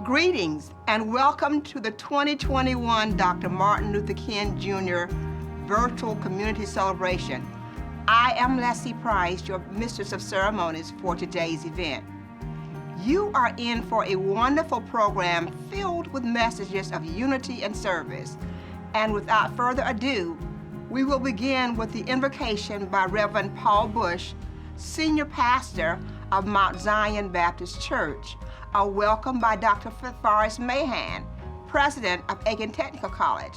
Greetings and welcome to the 2021 Dr. Martin Luther King Jr. Virtual Community Celebration. I am Leslie Price, your Mistress of Ceremonies for today's event. You are in for a wonderful program filled with messages of unity and service. And without further ado, we will begin with the invocation by Reverend Paul Bush, Senior Pastor of Mount Zion Baptist Church, a welcome by Dr. Forrest Mahan, President of Aiken Technical College,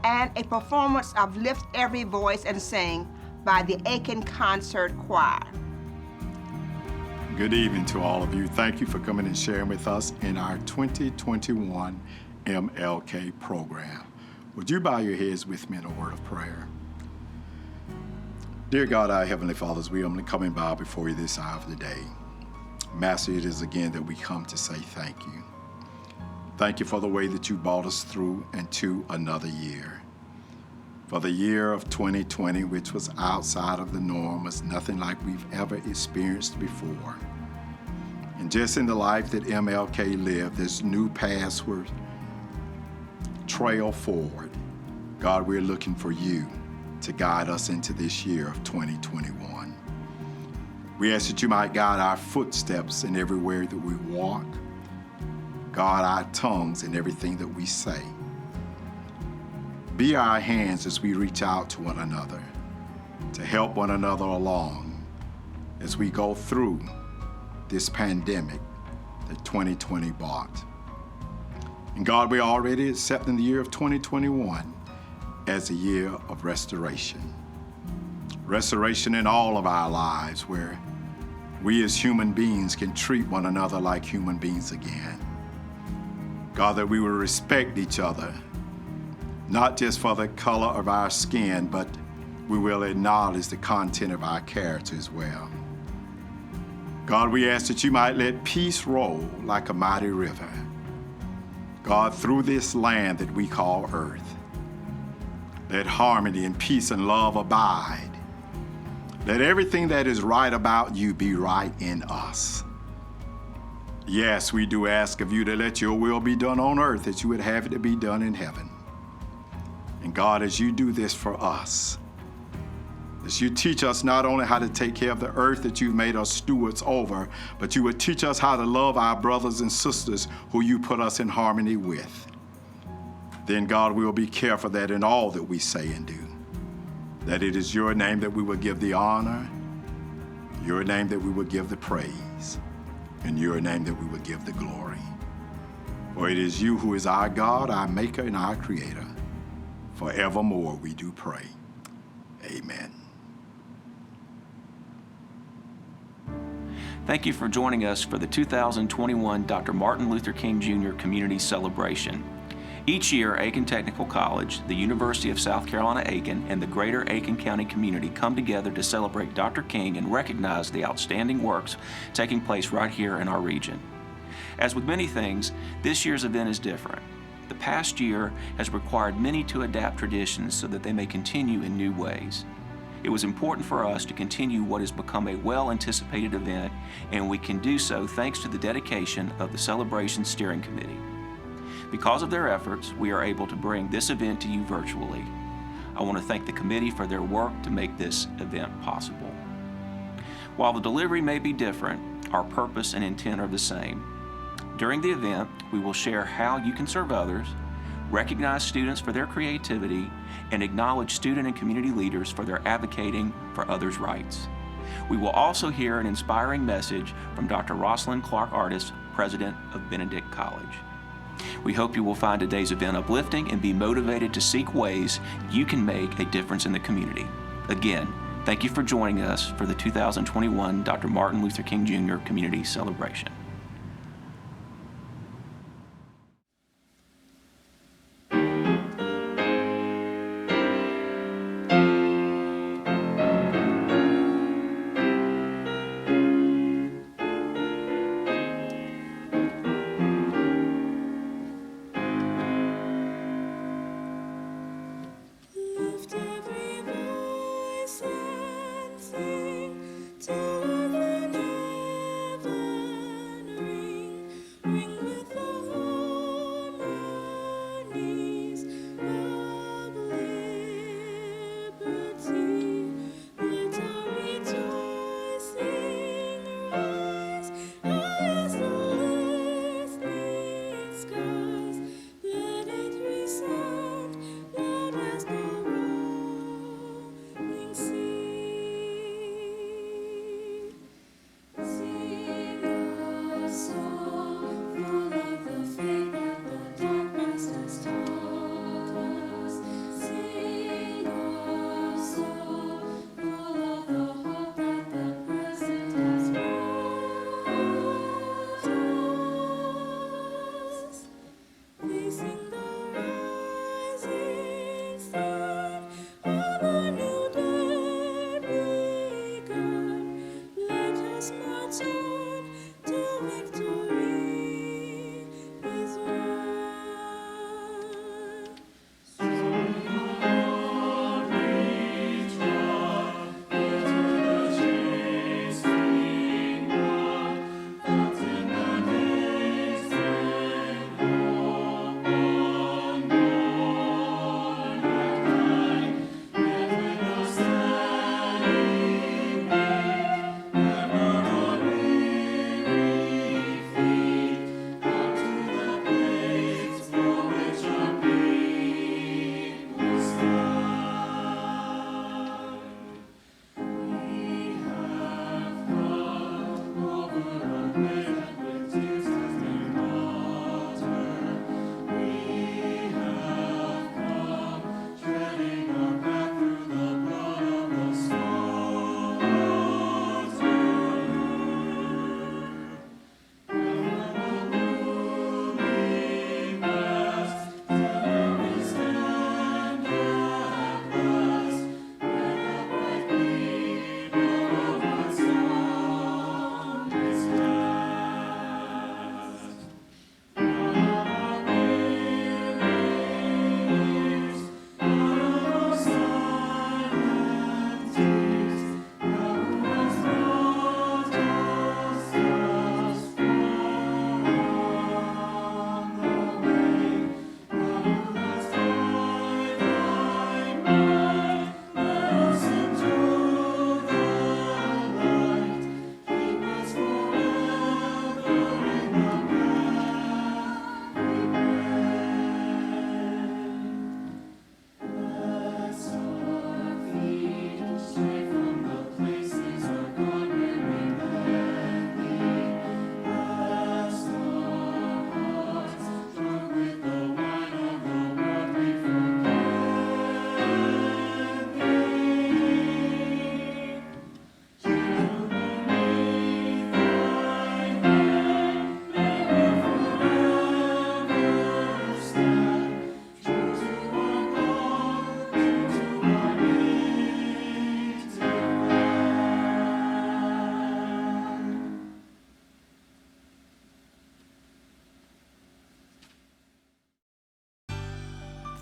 and a performance of Lift Every Voice and Sing by the Aiken Concert Choir. Good evening to all of you. Thank you for coming and sharing with us in our 2021 MLK program. Would you bow your heads with me in a word of prayer? Dear God, our Heavenly Father, as we are coming by before you this hour of the day, Master, it is again that we come to say thank you. Thank you for the way that you brought us through and to another year. For the year of 2020, which was outside of the norm, was nothing like we've ever experienced before. And just in the life that MLK lived, this new paths were trail forward. God, we're looking for you to guide us into this year of 2021. We ask that you might guide our footsteps in everywhere that we walk, guard our tongues in everything that we say. Be our hands as we reach out to one another, to help one another along as we go through this pandemic that 2020 brought. And God, we're already accepting the year of 2021 as a year of restoration. Restoration in all of our lives, where we as human beings can treat one another like human beings again. God, that we will respect each other, not just for the color of our skin, but we will acknowledge the content of our character as well. God, we ask that you might let peace roll like a mighty river, God, through this land that we call earth. Let harmony and peace and love abide. Let everything that is right about you be right in us. Yes, we do ask of you to let your will be done on earth as you would have it to be done in heaven. And God, as you do this for us, as you teach us not only how to take care of the earth that you've made us stewards over, but you would teach us how to love our brothers and sisters who you put us in harmony with. Then, God, we will be careful that in all that we say and do, that it is your name that we will give the honor, your name that we will give the praise, and your name that we will give the glory. For it is you who is our God, our Maker, and our Creator. Forevermore we do pray. Amen. Thank you for joining us for the 2021 Dr. Martin Luther King Jr. Community Celebration. Each year, Aiken Technical College, the University of South Carolina Aiken, and the greater Aiken County community come together to celebrate Dr. King and recognize the outstanding works taking place right here in our region. As with many things, this year's event is different. The past year has required many to adapt traditions so that they may continue in new ways. It was important for us to continue what has become a well-anticipated event, and we can do so thanks to the dedication of the Celebration Steering Committee. Because of their efforts, we are able to bring this event to you virtually. I want to thank the committee for their work to make this event possible. While the delivery may be different, our purpose and intent are the same. During the event, we will share how you can serve others, recognize students for their creativity, and acknowledge student and community leaders for their advocating for others' rights. We will also hear an inspiring message from Dr. Roslyn Artis, President of Benedict College. We hope you will find today's event uplifting and be motivated to seek ways you can make a difference in the community. Again, thank you for joining us for the 2021 Dr. Martin Luther King Jr. Community Celebration. Lift every voice and sing to the heaven.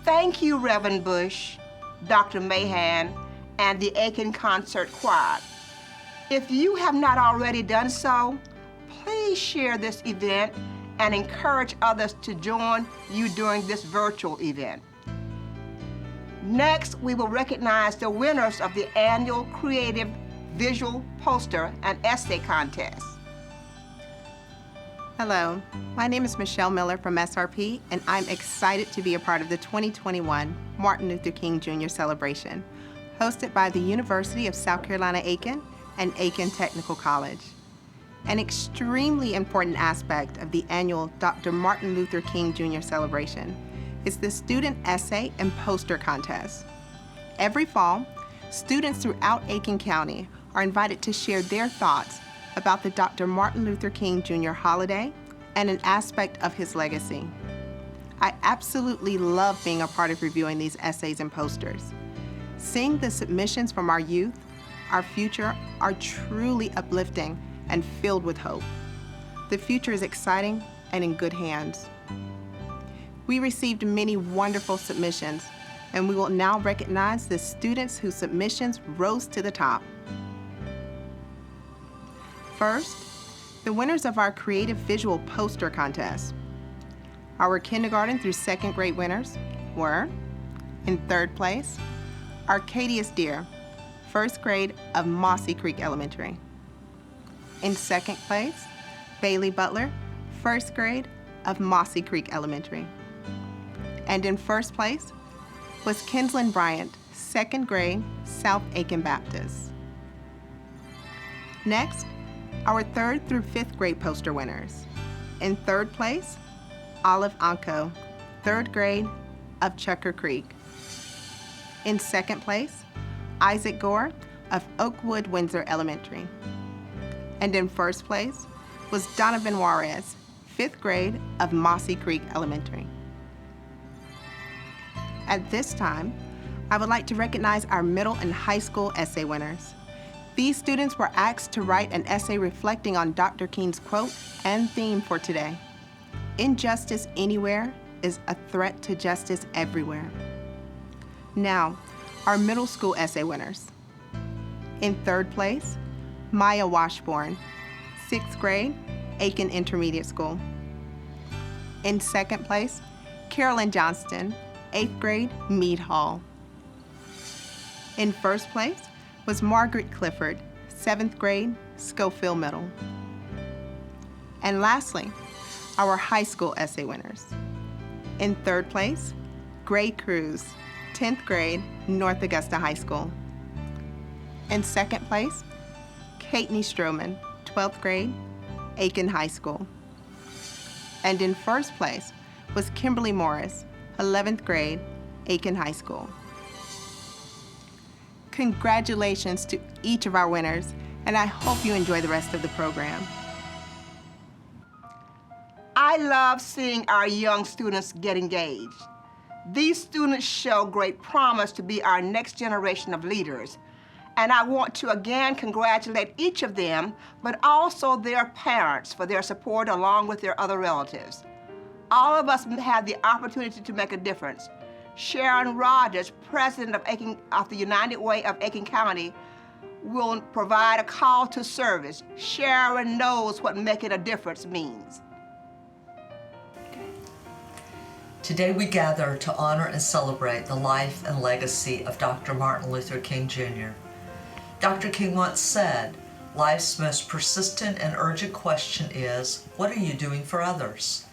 Thank you, Reverend Bush, Dr. Mahan, and the Aiken Concert Choir. If you have not already done so, please share this event and encourage others to join you during this virtual event. Next, we will recognize the winners of the annual Creative Visual Poster and Essay Contest. Hello, my name is Michelle Miller from SRP, and I'm excited to be a part of the 2021 Martin Luther King Jr. celebration, hosted by the University of South Carolina Aiken and Aiken Technical College. An extremely important aspect of the annual Dr. Martin Luther King Jr. celebration is the Student Essay and Poster Contest. Every fall, students throughout Aiken County are invited to share their thoughts about the Dr. Martin Luther King Jr. holiday and an aspect of his legacy. I absolutely love being a part of reviewing these essays and posters. Seeing the submissions from our youth, our future, are truly uplifting and filled with hope. The future is exciting and in good hands. We received many wonderful submissions, and we will now recognize the students whose submissions rose to the top. First, the winners of our Creative Visual Poster Contest. Our kindergarten through second grade winners were, in third place, Arcadius Deer, first grade of Mossy Creek Elementary. In second place, Bailey Butler, first grade of Mossy Creek Elementary. And in first place was Kinslyn Bryant, second grade, South Aiken Baptist. Next, our third through fifth grade poster winners. In third place, Olive Anko, third grade of Chucker Creek. In second place, Isaac Gore of Oakwood Windsor Elementary. And in first place was Donovan Juarez, fifth grade of Mossy Creek Elementary. At this time, I would like to recognize our middle and high school essay winners. These students were asked to write an essay reflecting on Dr. King's quote and theme for today: "Injustice anywhere is a threat to justice everywhere." Now, our middle school essay winners. In third place, Maya Washburn, sixth grade, Aiken Intermediate School. In second place, Carolyn Johnston, eighth grade, Meade Hall. In first place was Margaret Clifford, seventh grade, Schofield Middle. And lastly, our high school essay winners. In third place, Gray Cruz, 10th grade, North Augusta High School. In second place, Katney Stroman, 12th grade, Aiken High School. And in first place was Kimberly Morris, 11th grade, Aiken High School. Congratulations to each of our winners, and I hope you enjoy the rest of the program. I love seeing our young students get engaged. These students show great promise to be our next generation of leaders. And I want to again congratulate each of them, but also their parents for their support along with their other relatives. All of us have the opportunity to make a difference. Sharon Rogers, president of the United Way of Aiken County, will provide a call to service. Sharon knows what making a difference means. Today we gather to honor and celebrate the life and legacy of Dr. Martin Luther King Jr. Dr. King once said, "Life's most persistent and urgent question is, what are you doing for others?"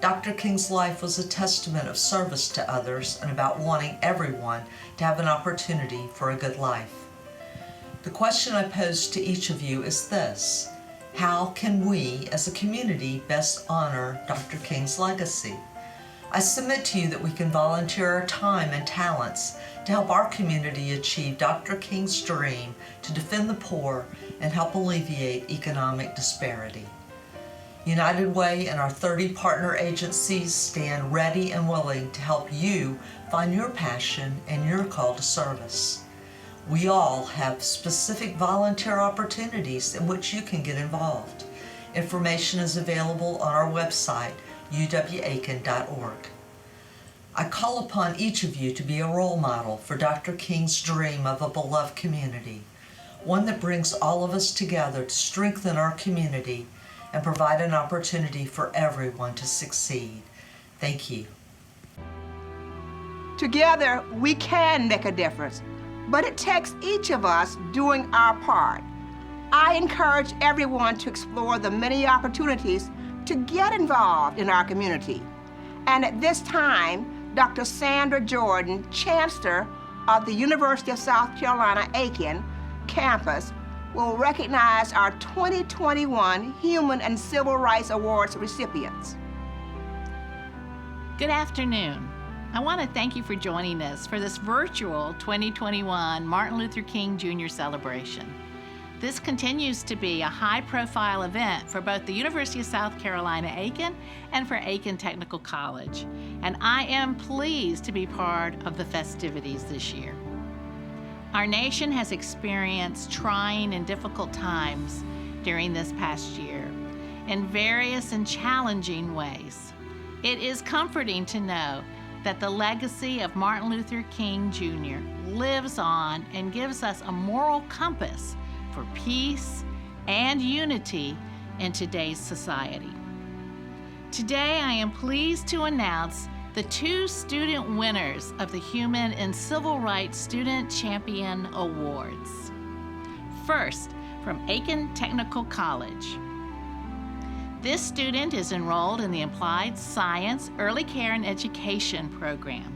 Dr. King's life was a testament of service to others and about wanting everyone to have an opportunity for a good life. The question I pose to each of you is this: how can we as a community best honor Dr. King's legacy? I submit to you that we can volunteer our time and talents to help our community achieve Dr. King's dream to defend the poor and help alleviate economic disparity. United Way and our 30 partner agencies stand ready and willing to help you find your passion and your call to service. We all have specific volunteer opportunities in which you can get involved. Information is available on our website, uwaiken.org. I call upon each of you to be a role model for Dr. King's dream of a beloved community, one that brings all of us together to strengthen our community and provide an opportunity for everyone to succeed. Thank you. Together, we can make a difference, but it takes each of us doing our part. I encourage everyone to explore the many opportunities to get involved in our community. And at this time, Dr. Sandra Jordan, Chancellor of the University of South Carolina, Aiken campus, will recognize our 2021 Human and Civil Rights Awards recipients. Good afternoon. I want to thank you for joining us for this virtual 2021 Martin Luther King Jr. celebration. This continues to be a high-profile event for both the University of South Carolina, Aiken, and for Aiken Technical College, and I am pleased to be part of the festivities this year. Our nation has experienced trying and difficult times during this past year in various and challenging ways. It is comforting to know that the legacy of Martin Luther King Jr. lives on and gives us a moral compass for peace and unity in today's society. Today, I am pleased to announce the 2 student winners of the Human and Civil Rights Student Champion Awards. First, from Aiken Technical College. This student is enrolled in the Applied Science Early Care and Education program.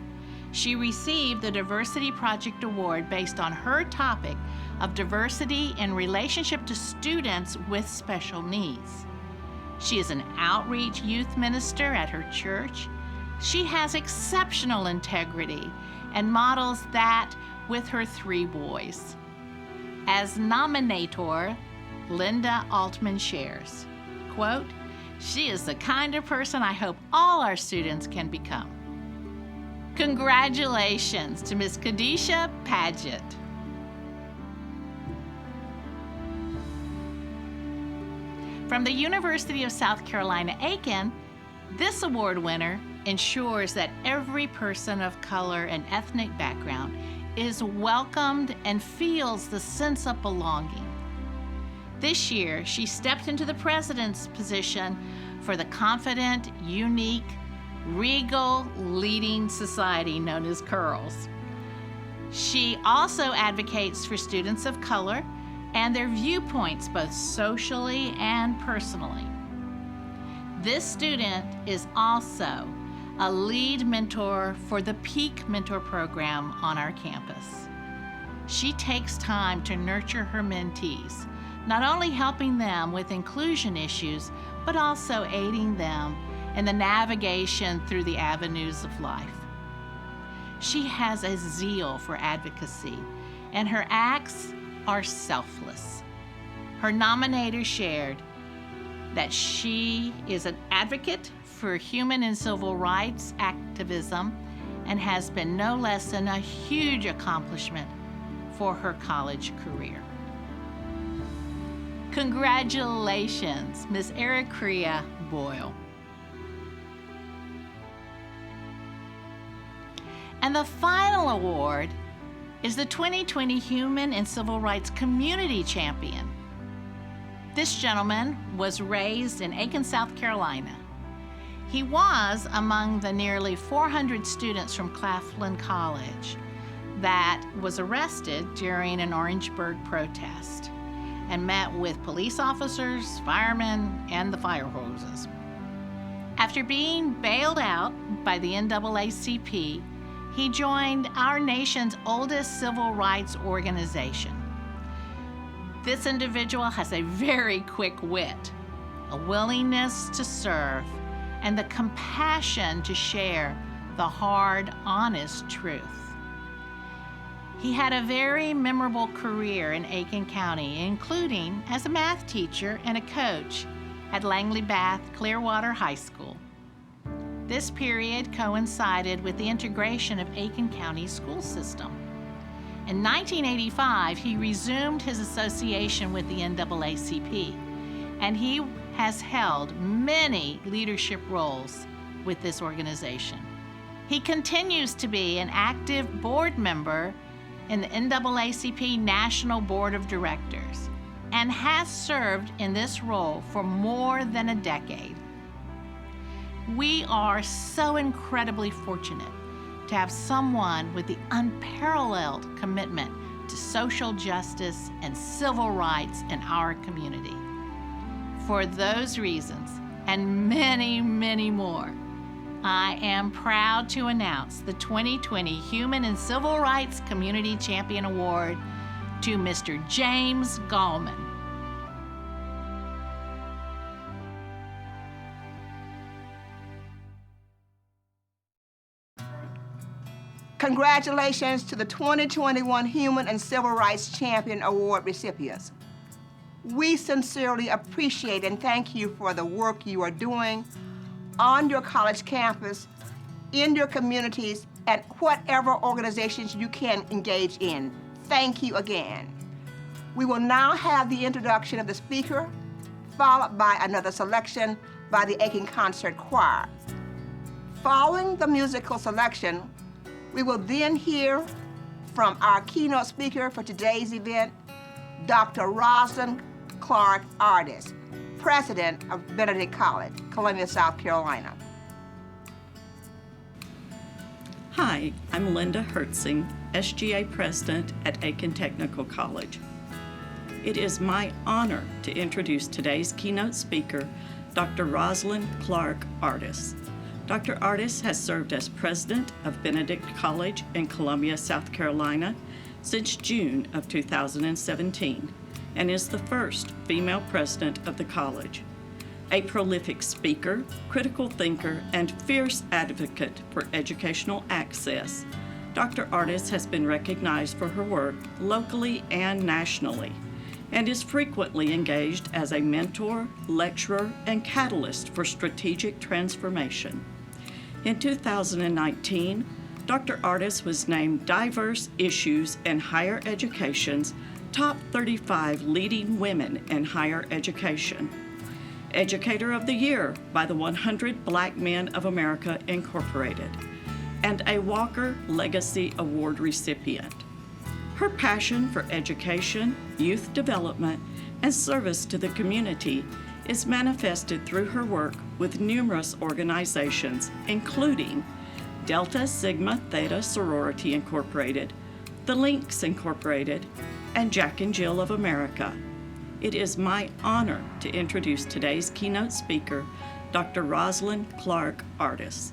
She received the Diversity Project Award based on her topic of diversity in relationship to students with special needs. She is an outreach youth minister at her church. She has exceptional integrity and models that with her 3 boys. As nominator, Linda Altman shares, quote, "She is the kind of person I hope all our students can become." Congratulations to Ms. Kadisha Paget. From the University of South Carolina, Aiken, this award winner ensures that every person of color and ethnic background is welcomed and feels the sense of belonging. This year, she stepped into the president's position for the confident, unique, regal leading society known as CURLS. She also advocates for students of color and their viewpoints both socially and personally. This student is also a lead mentor for the Peak Mentor program on our campus. She takes time to nurture her mentees, not only helping them with inclusion issues, but also aiding them in the navigation through the avenues of life. She has a zeal for advocacy, and her acts are selfless. Her nominator shared that she is an advocate for human and civil rights activism and has been no less than a huge accomplishment for her college career. Congratulations, Ms. Ericrea Boyle. And the final award is the 2020 Human and Civil Rights Community Champion. This gentleman was raised in Aiken, South Carolina. He was among the nearly 400 students from Claflin College that was arrested during an Orangeburg protest and met with police officers, firemen, and the fire hoses. After being bailed out by the NAACP, he joined our nation's oldest civil rights organization. This individual has a very quick wit, a willingness to serve, and the compassion to share the hard, honest truth. He had a very memorable career in Aiken County, including as a math teacher and a coach at Langley Bath Clearwater High School. This period coincided with the integration of Aiken County's school system. In 1985, he resumed his association with the NAACP, and he has held many leadership roles with this organization. He continues to be an active board member in the NAACP National Board of Directors and has served in this role for more than a decade. We are so incredibly fortunate to have someone with the unparalleled commitment to social justice and civil rights in our community. For those reasons, and many, many more, I am proud to announce the 2020 Human and Civil Rights Community Champion Award to Mr. James Gallman. Congratulations to the 2021 Human and Civil Rights Champion Award recipients. We sincerely appreciate and thank you for the work you are doing on your college campus, in your communities, and whatever organizations you can engage in. Thank you again. We will now have the introduction of the speaker, followed by another selection by the Aiken Concert Choir. Following the musical selection, we will then hear from our keynote speaker for today's event, Dr. Roslyn Clark Artis, President of Benedict College, Columbia, South Carolina. Hi, I'm Linda Hertzing, SGA President at Aiken Technical College. It is my honor to introduce today's keynote speaker, Dr. Roslyn Clark Artis. Dr. Artis has served as President of Benedict College in Columbia, South Carolina since June of 2017 and is the first female president of the college. A prolific speaker, critical thinker, and fierce advocate for educational access, Dr. Artis has been recognized for her work locally and nationally and is frequently engaged as a mentor, lecturer, and catalyst for strategic transformation. In 2019, Dr. Artis was named Diverse Issues in Higher Education's Top 35 Leading Women in Higher Education, Educator of the Year by the 100 Black Men of America Incorporated, and a Walker Legacy Award recipient. Her passion for education, youth development, and service to the community is manifested through her work with numerous organizations, including Delta Sigma Theta Sorority Incorporated, the Links Incorporated, and Jack and Jill of America. It is my honor to introduce today's keynote speaker, Dr. Roslyn Clark Artis.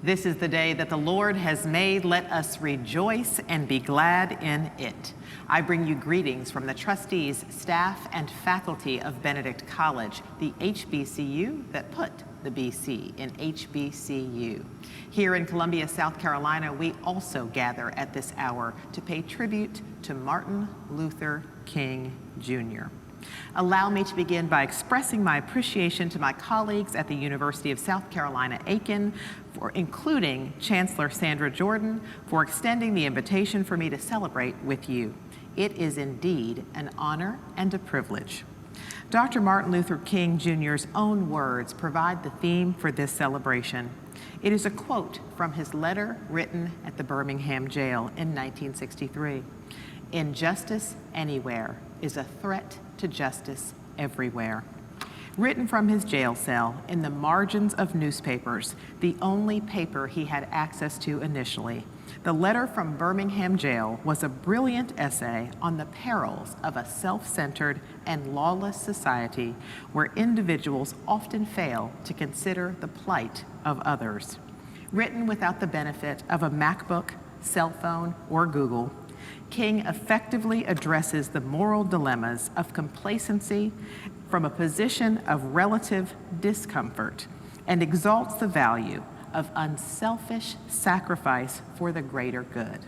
This is the day that the Lord has made. Let us rejoice and be glad in it. I bring you greetings from the trustees, staff, and faculty of Benedict College, the HBCU that put the BC in HBCU. Here in Columbia, South Carolina, we also gather at this hour to pay tribute to Martin Luther King Jr. Allow me to begin by expressing my appreciation to my colleagues at the University of South Carolina, Aiken, for including Chancellor Sandra Jordan, for extending the invitation for me to celebrate with you. It is indeed an honor and a privilege. Dr. Martin Luther King Jr.'s own words provide the theme for this celebration. It is a quote from his letter written at the Birmingham jail in 1963. "Injustice anywhere is a threat to justice everywhere." Written from his jail cell in the margins of newspapers, the only paper he had access to initially, the letter from Birmingham jail was a brilliant essay on the perils of a self-centered and lawless society where individuals often fail to consider the plight of others. Written without the benefit of a MacBook, cell phone, or Google, King effectively addresses the moral dilemmas of complacency from a position of relative discomfort and exalts the value of unselfish sacrifice for the greater good.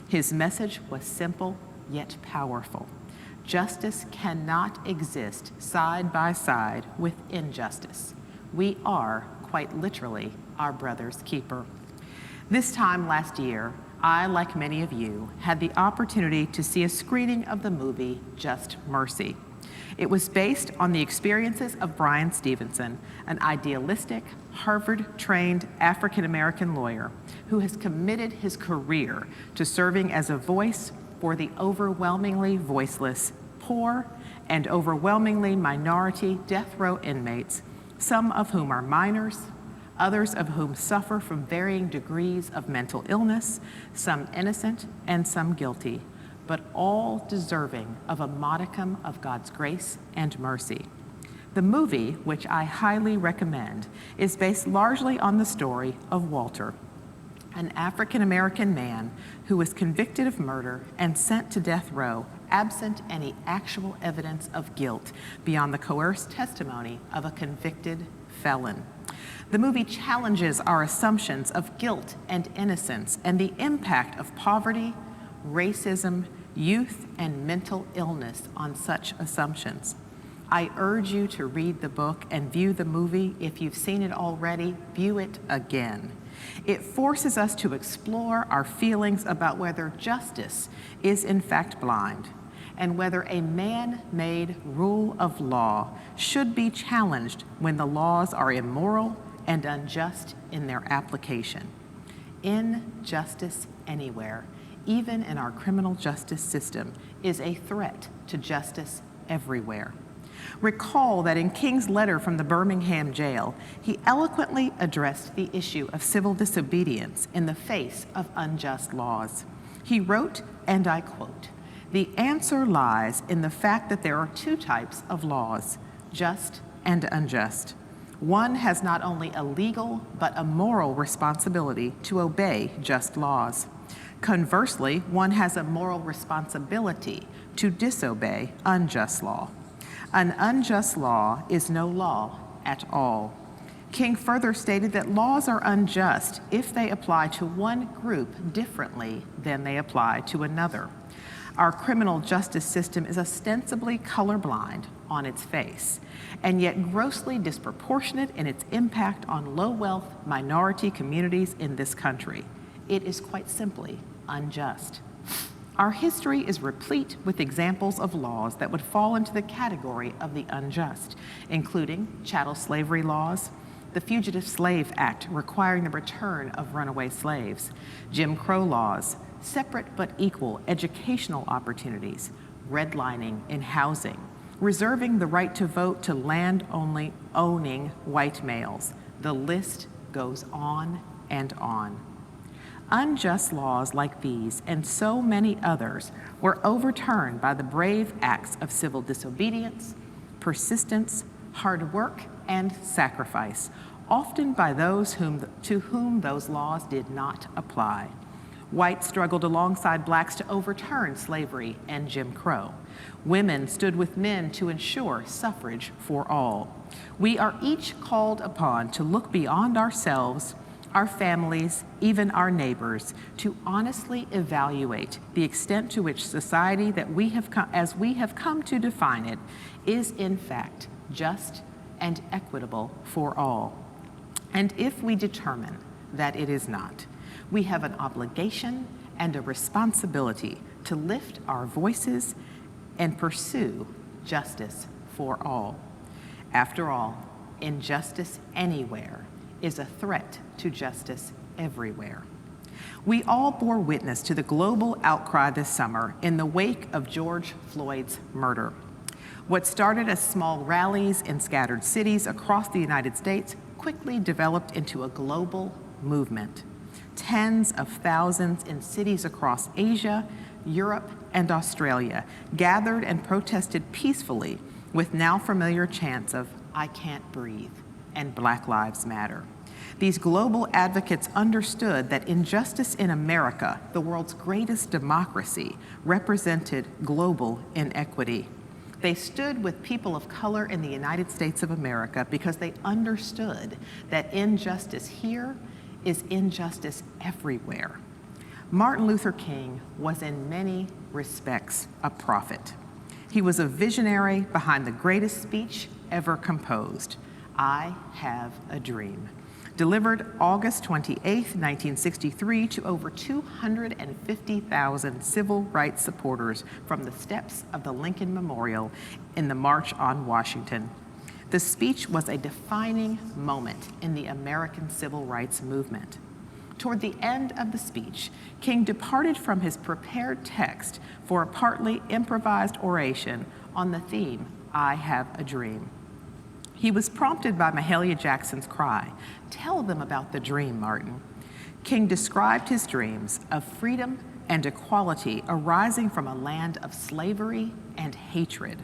His message was simple yet powerful. Justice cannot exist side by side with injustice. We are, quite literally, our brother's keeper. This time last year, I, like many of you, had the opportunity to see a screening of the movie Just Mercy. It was based on the experiences of Bryan Stevenson, an idealistic, Harvard-trained African-American lawyer who has committed his career to serving as a voice for the overwhelmingly voiceless, poor, and overwhelmingly minority death row inmates, some of whom are minors, others of whom suffer from varying degrees of mental illness, some innocent and some guilty, but all deserving of a modicum of God's grace and mercy. The movie, which I highly recommend, is based largely on the story of Walter, an African-American man who was convicted of murder and sent to death row absent any actual evidence of guilt beyond the coerced testimony of a convicted felon. The movie challenges our assumptions of guilt and innocence and the impact of poverty, racism, youth, and mental illness on such assumptions. I urge you to read the book and view the movie. If you've seen it already, view it again. It forces us to explore our feelings about whether justice is in fact blind and whether a man-made rule of law should be challenged when the laws are immoral and unjust in their application. Injustice anywhere, even in our criminal justice system, is a threat to justice everywhere. Recall that in King's letter from the Birmingham jail, he eloquently addressed the issue of civil disobedience in the face of unjust laws. He wrote, and I quote, "The answer lies in the fact that there are two types of laws, just and unjust. One has not only a legal but a moral responsibility to obey just laws. Conversely, one has a moral responsibility to disobey unjust law. An unjust law is no law at all." King further stated that laws are unjust if they apply to one group differently than they apply to another. Our criminal justice system is ostensibly colorblind on its face, and yet grossly disproportionate in its impact on low-wealth minority communities in this country. It is quite simply unjust. Our history is replete with examples of laws that would fall into the category of the unjust, including chattel slavery laws, the Fugitive Slave Act requiring the return of runaway slaves, Jim Crow laws, separate but equal educational opportunities, redlining in housing, reserving the right to vote to land-only owning white males. The list goes on and on. Unjust laws like these and so many others were overturned by the brave acts of civil disobedience, persistence, hard work, and sacrifice, often by those to whom those laws did not apply. Whites struggled alongside blacks to overturn slavery and Jim Crow. Women stood with men to ensure suffrage for all. We are each called upon to look beyond ourselves, our families, even our neighbors, to honestly evaluate the extent to which society that we have come to define it is in fact just and equitable for all. And if we determine that it is not, we have an obligation and a responsibility to lift our voices and pursue justice for all. After all, injustice anywhere is a threat to justice everywhere. We all bore witness to the global outcry this summer in the wake of George Floyd's murder. What started as small rallies in scattered cities across the United States quickly developed into a global movement. Tens of thousands in cities across Asia, Europe, and Australia gathered and protested peacefully with now familiar chants of "I can't breathe" and "Black Lives Matter." These global advocates understood that injustice in America, the world's greatest democracy, represented global inequity. They stood with people of color in the United States of America because they understood that injustice here is injustice everywhere. Martin Luther King was in many respects a prophet. He was a visionary behind the greatest speech ever composed, "I Have a Dream." delivered August 28, 1963, to over 250,000 civil rights supporters from the steps of the Lincoln Memorial in the March on Washington. The speech was a defining moment in the American civil rights movement. Toward the end of the speech, King departed from his prepared text for a partly improvised oration on the theme, "I Have a Dream." He was prompted by Mahalia Jackson's cry, "Tell them about the dream, Martin." King described his dreams of freedom and equality arising from a land of slavery and hatred.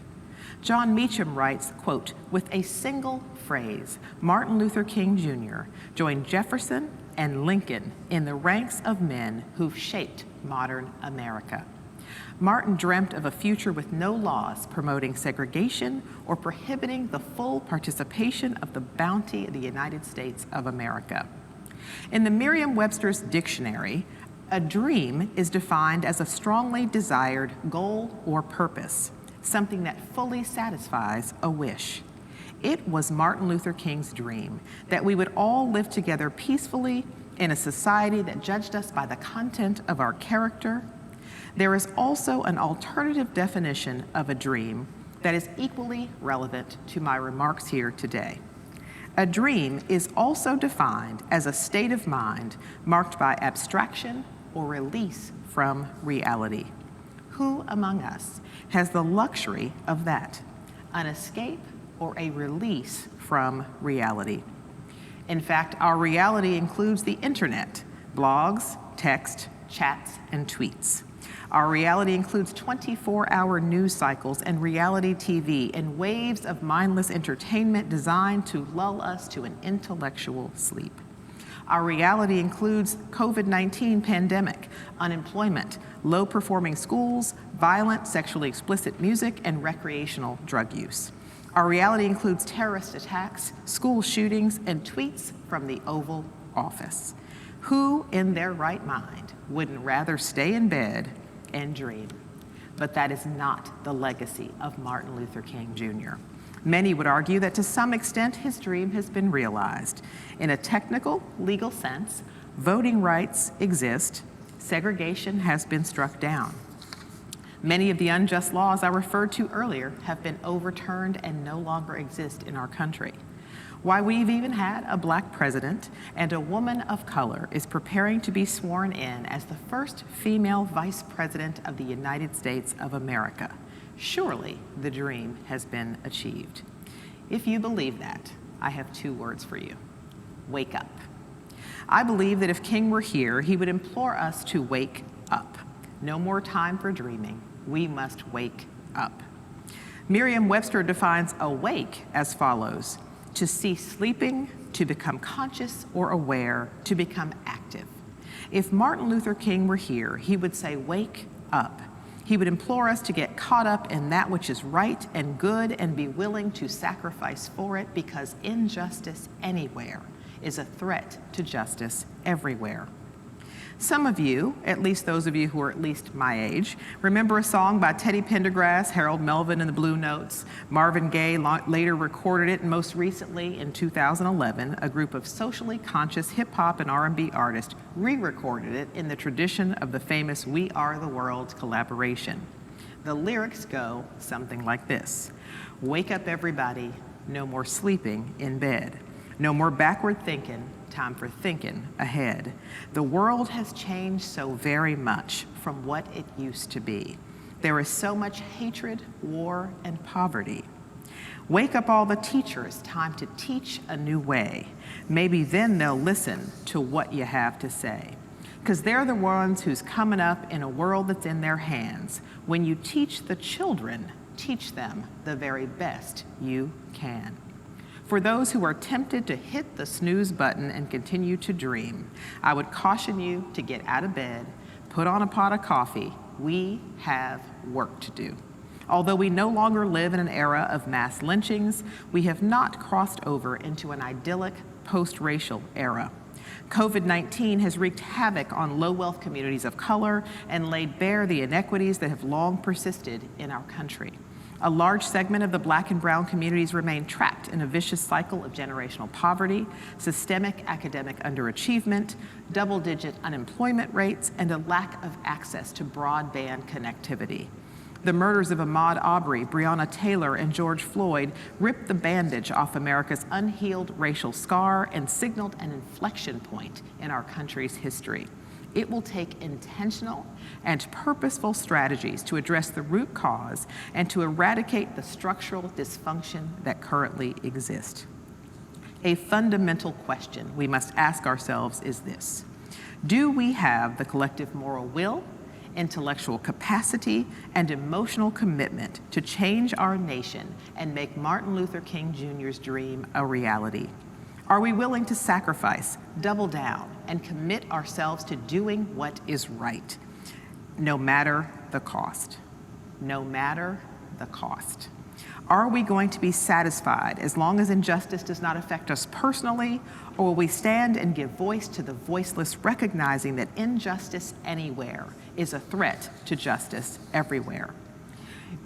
John Meacham writes, quote, "With a single phrase, Martin Luther King Jr. joined Jefferson and Lincoln in the ranks of men who've shaped modern America." Martin dreamt of a future with no laws promoting segregation or prohibiting the full participation of the bounty of the United States of America. In the Merriam-Webster's dictionary, a dream is defined as a strongly desired goal or purpose, something that fully satisfies a wish. It was Martin Luther King's dream that we would all live together peacefully in a society that judged us by the content of our character. There is also an alternative definition of a dream that is equally relevant to my remarks here today. A dream is also defined as a state of mind marked by abstraction or release from reality. Who among us has the luxury of that? An escape or a release from reality? In fact, our reality includes the internet, blogs, text, chats, and tweets. Our reality includes 24-hour news cycles and reality TV and waves of mindless entertainment designed to lull us to an intellectual sleep. Our reality includes COVID-19 pandemic, unemployment, low-performing schools, violent, sexually explicit music, and recreational drug use. Our reality includes terrorist attacks, school shootings, and tweets from the Oval Office. Who in their right mind wouldn't rather stay in bed and dream? But that is not the legacy of Martin Luther King Jr. Many would argue that to some extent his dream has been realized. In a technical, legal sense, voting rights exist, segregation has been struck down. Many of the unjust laws I referred to earlier have been overturned and no longer exist in our country. Why we've even had a black president and a woman of color is preparing to be sworn in as the first female vice president of the United States of America. Surely the dream has been achieved. If you believe that, I have two words for you: wake up. I believe that if King were here, he would implore us to wake up. No more time for dreaming. We must wake up. Merriam-Webster defines awake as follows: to cease sleeping, to become conscious or aware, to become active. If Martin Luther King were here, he would say, wake up. He would implore us to get caught up in that which is right and good and be willing to sacrifice for it, because injustice anywhere is a threat to justice everywhere. Some of you, at least those of you who are at least my age, remember a song by Teddy Pendergrass, Harold Melvin and the Blue Notes. Marvin Gaye later recorded it, and most recently in 2011, a group of socially conscious hip-hop and R&B artists re-recorded it in the tradition of the famous We Are the World collaboration. The lyrics go something like this: wake up everybody, no more sleeping in bed. No more backward thinking, time for thinking ahead. The world has changed so very much from what it used to be. There is so much hatred, war, and poverty. Wake up all the teachers, time to teach a new way. Maybe then they'll listen to what you have to say. Because they're the ones who's coming up in a world that's in their hands. When you teach the children, teach them the very best you can. For those who are tempted to hit the snooze button and continue to dream, I would caution you to get out of bed, put on a pot of coffee. We have work to do. Although we no longer live in an era of mass lynchings, we have not crossed over into an idyllic post-racial era. COVID-19 has wreaked havoc on low-wealth communities of color and laid bare the inequities that have long persisted in our country. A large segment of the Black and brown communities remain trapped in a vicious cycle of generational poverty, systemic academic underachievement, double-digit unemployment rates, and a lack of access to broadband connectivity. The murders of Ahmaud Arbery, Breonna Taylor, and George Floyd ripped the bandage off America's unhealed racial scar and signaled an inflection point in our country's history. It will take intentional and purposeful strategies to address the root cause and to eradicate the structural dysfunction that currently exists. A fundamental question we must ask ourselves is this: do we have the collective moral will, intellectual capacity, and emotional commitment to change our nation and make Martin Luther King Jr.'s dream a reality? Are we willing to sacrifice, double down, and commit ourselves to doing what is right, no matter the cost? No matter the cost. Are we going to be satisfied as long as injustice does not affect us personally, or will we stand and give voice to the voiceless, recognizing that injustice anywhere is a threat to justice everywhere?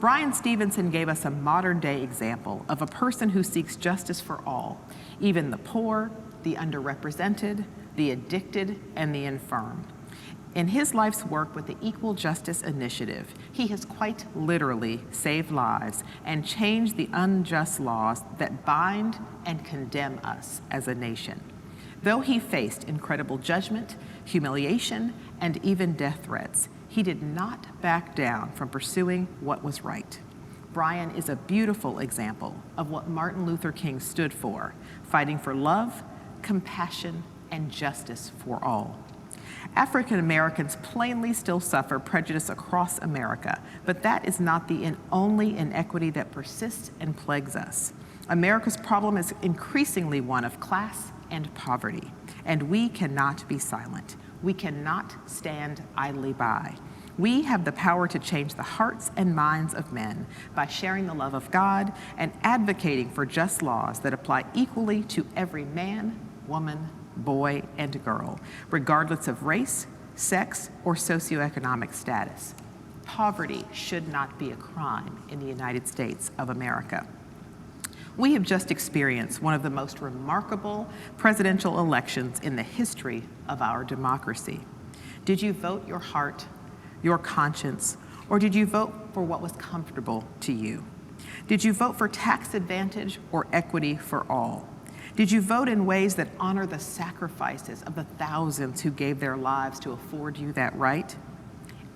Brian Stevenson gave us a modern-day example of a person who seeks justice for all, even the poor, the underrepresented, the addicted, and the infirm. In his life's work with the Equal Justice Initiative, he has quite literally saved lives and changed the unjust laws that bind and condemn us as a nation. Though he faced incredible judgment, humiliation, and even death threats, he did not back down from pursuing what was right. Brian is a beautiful example of what Martin Luther King stood for, fighting for love, compassion, and justice for all. African Americans plainly still suffer prejudice across America, but that is not the only inequity that persists and plagues us. America's problem is increasingly one of class and poverty, and we cannot be silent. We cannot stand idly by. We have the power to change the hearts and minds of men by sharing the love of God and advocating for just laws that apply equally to every man, woman, boy, and girl, regardless of race, sex, or socioeconomic status. Poverty should not be a crime in the United States of America. We have just experienced one of the most remarkable presidential elections in the history of our democracy. Did you vote your heart, your conscience, or did you vote for what was comfortable to you? Did you vote for tax advantage or equity for all? Did you vote in ways that honor the sacrifices of the thousands who gave their lives to afford you that right?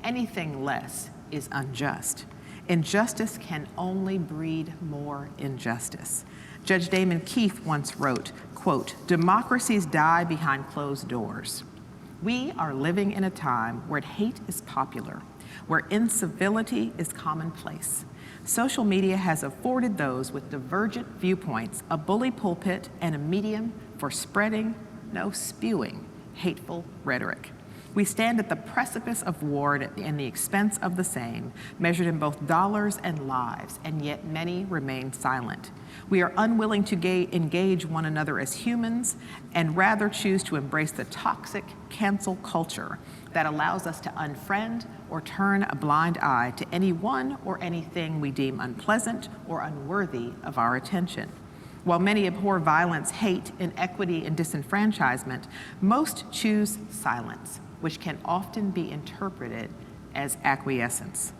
Anything less is unjust. Injustice can only breed more injustice. Judge Damon Keefe once wrote, quote, "Democracies die behind closed doors." We are living in a time where hate is popular, where incivility is commonplace. Social media has afforded those with divergent viewpoints a bully pulpit and a medium for spreading, no spewing, hateful rhetoric. We stand at the precipice of war and the expense of the same, measured in both dollars and lives, and yet many remain silent. We are unwilling to engage one another as humans and rather choose to embrace the toxic cancel culture that allows us to unfriend or turn a blind eye to anyone or anything we deem unpleasant or unworthy of our attention. While many abhor violence, hate, inequity, and disenfranchisement, most choose silence, which can often be interpreted as acquiescence.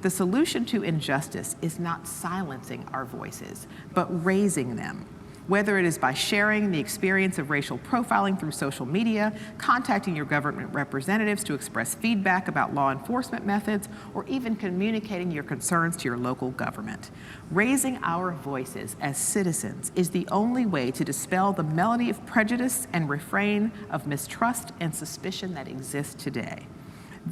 The solution to injustice is not silencing our voices, but raising them. Whether it is by sharing the experience of racial profiling through social media, contacting your government representatives to express feedback about law enforcement methods, or even communicating your concerns to your local government. Raising our voices as citizens is the only way to dispel the melody of prejudice and refrain of mistrust and suspicion that exists today.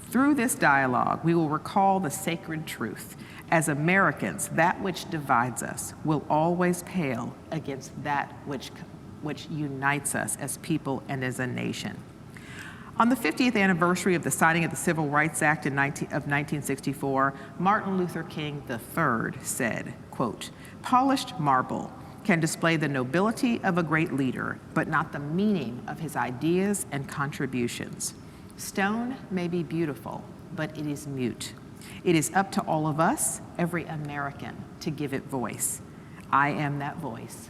Through this dialogue, we will recall the sacred truth. As Americans, that which divides us will always pale against that which unites us as people and as a nation. On the 50th anniversary of the signing of the Civil Rights Act of 1964, Martin Luther King III said, quote, "Polished marble can display the nobility of a great leader, but not the meaning of his ideas and contributions. Stone may be beautiful, but it is mute. It is up to all of us, every American, to give it voice. I am that voice.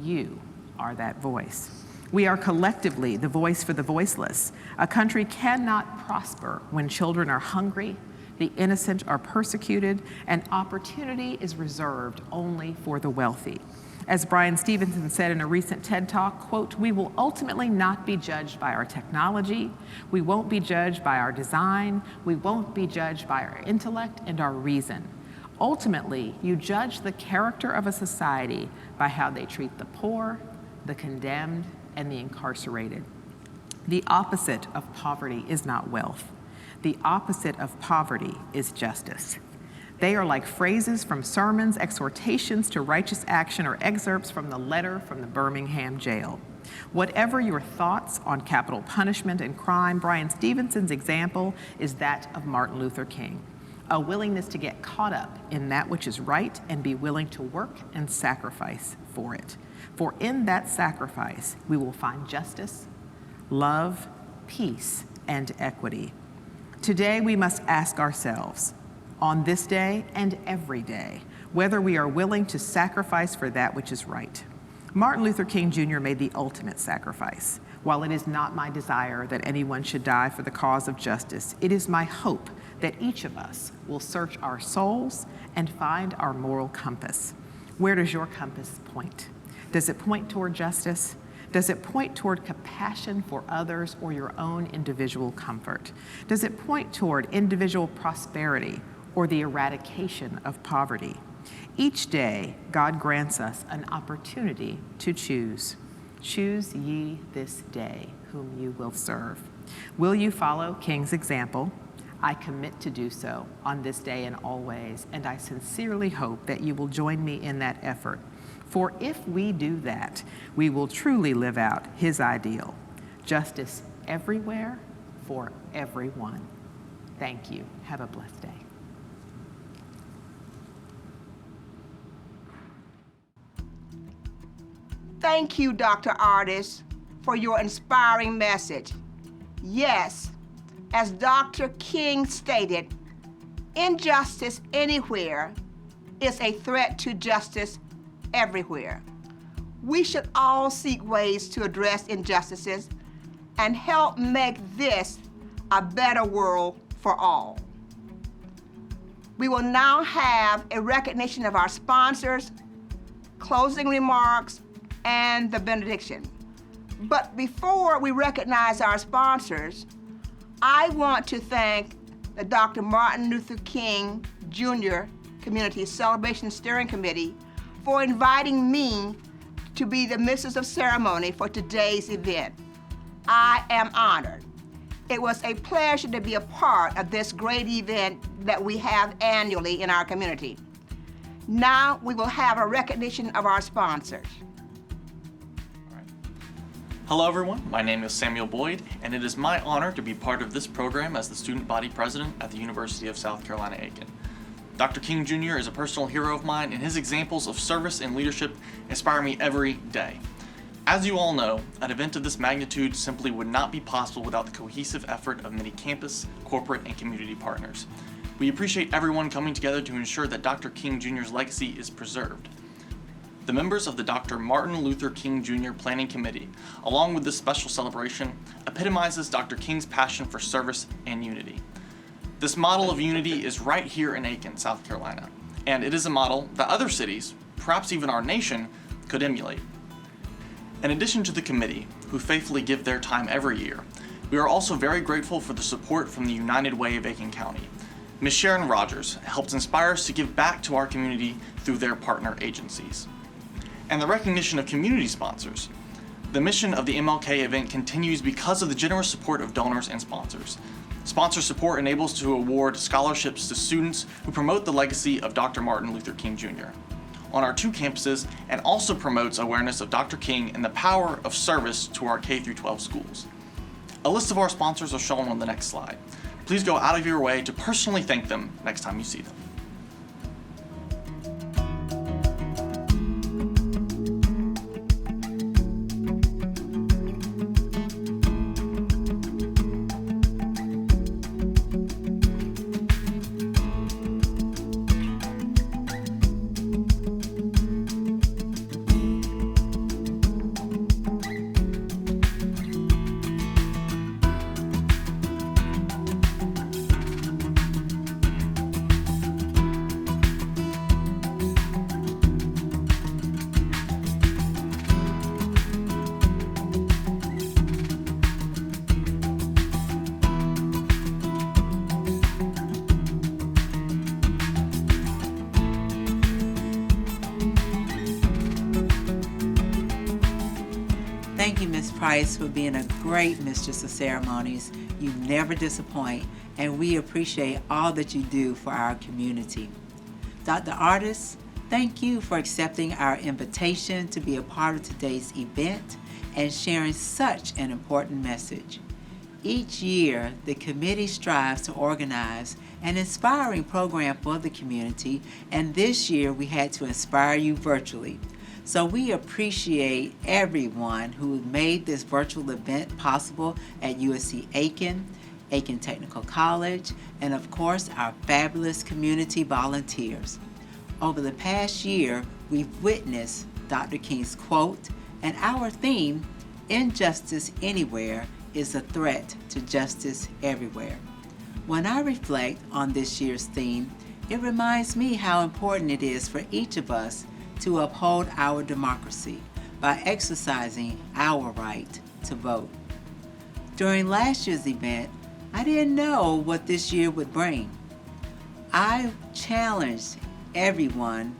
You are that voice. We are collectively the voice for the voiceless. A country cannot prosper when children are hungry, the innocent are persecuted, and opportunity is reserved only for the wealthy. As Brian Stevenson said in a recent TED Talk, quote, "We will ultimately not be judged by our technology. We won't be judged by our design. We won't be judged by our intellect and our reason. Ultimately, you judge the character of a society by how they treat the poor, the condemned, and the incarcerated. The opposite of poverty is not wealth. The opposite of poverty is justice." They are like phrases from sermons, exhortations to righteous action, or excerpts from the letter from the Birmingham jail. Whatever your thoughts on capital punishment and crime, Brian Stevenson's example is that of Martin Luther King, a willingness to get caught up in that which is right and be willing to work and sacrifice for it. For in that sacrifice, we will find justice, love, peace, and equity. Today, we must ask ourselves, on this day and every day, whether we are willing to sacrifice for that which is right. Martin Luther King Jr. made the ultimate sacrifice. While it is not my desire that anyone should die for the cause of justice, it is my hope that each of us will search our souls and find our moral compass. Where does your compass point? Does it point toward justice? Does it point toward compassion for others or your own individual comfort? Does it point toward individual prosperity or the eradication of poverty? Each day, God grants us an opportunity to choose. Choose ye this day whom you will serve. Will you follow King's example? I commit to do so on this day and always, and I sincerely hope that you will join me in that effort. For if we do that, we will truly live out his ideal: justice everywhere for everyone. Thank you. Have a blessed day. Thank you, Dr. Artis, for your inspiring message. Yes, as Dr. King stated, injustice anywhere is a threat to justice everywhere. We should all seek ways to address injustices and help make this a better world for all. We will now have a recognition of our sponsors, closing remarks, and the benediction. But before we recognize our sponsors, I want to thank the Dr. Martin Luther King Jr. Community Celebration Steering Committee for inviting me to be the Mistress of Ceremony for today's event. I am honored. It was a pleasure to be a part of this great event that we have annually in our community. Now we will have a recognition of our sponsors. Hello everyone, my name is Samuel Boyd, and it is my honor to be part of this program as the student body president at the University of South Carolina, Aiken. Dr. King Jr. is a personal hero of mine, and his examples of service and leadership inspire me every day. As you all know, an event of this magnitude simply would not be possible without the cohesive effort of many campus, corporate, and community partners. We appreciate everyone coming together to ensure that Dr. King Jr.'s legacy is preserved. The members of the Dr. Martin Luther King Jr. Planning Committee, along with this special celebration, epitomizes Dr. King's passion for service and unity. This model of unity is right here in Aiken, South Carolina, and it is a model that other cities, perhaps even our nation, could emulate. In addition to the committee, who faithfully give their time every year, we are also very grateful for the support from the United Way of Aiken County. Ms. Sharon Rogers helps inspire us to give back to our community through their partner agencies. And the recognition of community sponsors. The mission of the MLK event continues because of the generous support of donors and sponsors. Sponsor support enables to award scholarships to students who promote the legacy of Dr. Martin Luther King Jr. on our 2 campuses, and also promotes awareness of Dr. King and the power of service to our K-12 schools. A list of our sponsors are shown on the next slide. Please go out of your way to personally thank them next time you see them. Thank you, Ms. Price, for being a great mistress of ceremonies. You never disappoint, and we appreciate all that you do for our community. Dr. Artis, thank you for accepting our invitation to be a part of today's event and sharing such an important message. Each year, the committee strives to organize an inspiring program for the community, and this year we had to inspire you virtually. So we appreciate everyone who made this virtual event possible at USC Aiken, Aiken Technical College, and of course our fabulous community volunteers. Over the past year, we've witnessed Dr. King's quote, and our theme, Injustice Anywhere, is a threat to justice everywhere. When I reflect on this year's theme, it reminds me how important it is for each of us to uphold our democracy by exercising our right to vote. During last year's event, I didn't know what this year would bring. I challenged everyone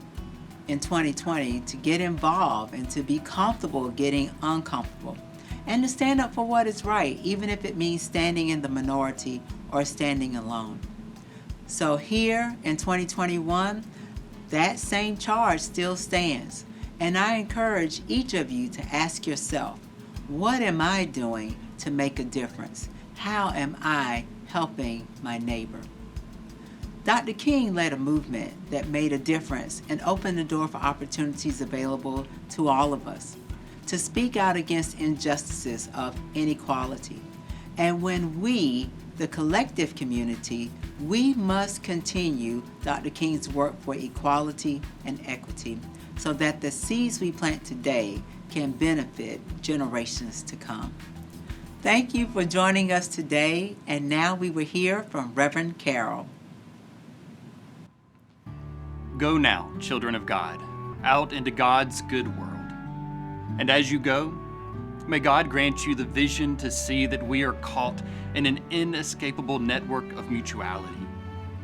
in 2020 to get involved and to be comfortable getting uncomfortable and to stand up for what is right, even if it means standing in the minority or standing alone. So here in 2021, that same charge still stands, and I encourage each of you to ask yourself, what am I doing to make a difference? How am I helping my neighbor? Dr. King led a movement that made a difference and opened the door for opportunities available to all of us to speak out against injustices of inequality. And when we, the collective community, we must continue Dr. King's work for equality and equity so that the seeds we plant today can benefit generations to come. Thank you for joining us today, and now we will hear from Reverend Carroll. Go now, children of God, out into God's good world. And as you go, may God grant you the vision to see that we are caught in an inescapable network of mutuality,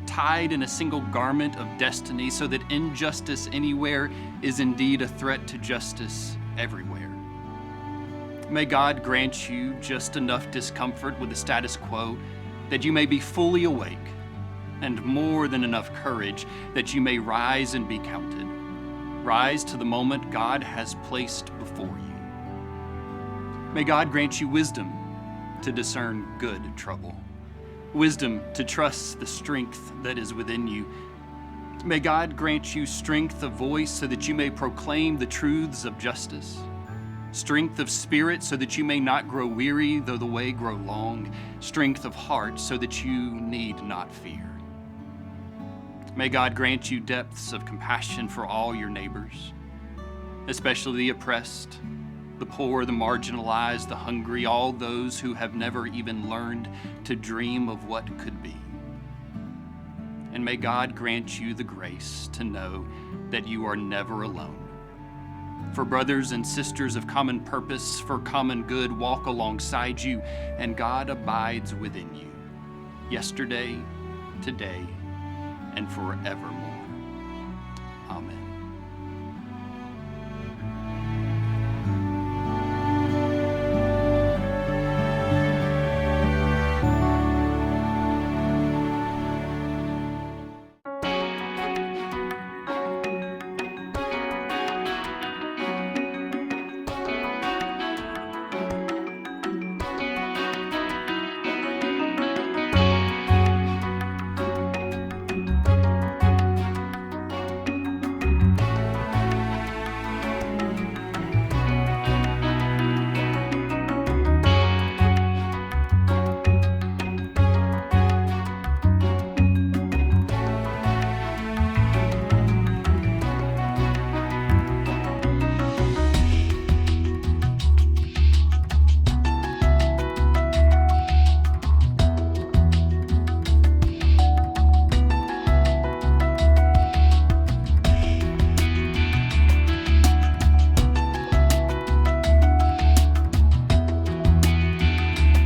tied in a single garment of destiny, so that injustice anywhere is indeed a threat to justice everywhere. May God grant you just enough discomfort with the status quo that you may be fully awake, and more than enough courage that you may rise and be counted. Rise to the moment God has placed before you. May God grant you wisdom to discern good trouble, wisdom to trust the strength that is within you. May God grant you strength of voice so that you may proclaim the truths of justice, strength of spirit so that you may not grow weary though the way grow long, strength of heart so that you need not fear. May God grant you depths of compassion for all your neighbors, especially the oppressed, the poor, the marginalized, the hungry, all those who have never even learned to dream of what could be. And may God grant you the grace to know that you are never alone. For brothers and sisters of common purpose, for common good, walk alongside you, and God abides within you, yesterday, today, and forevermore.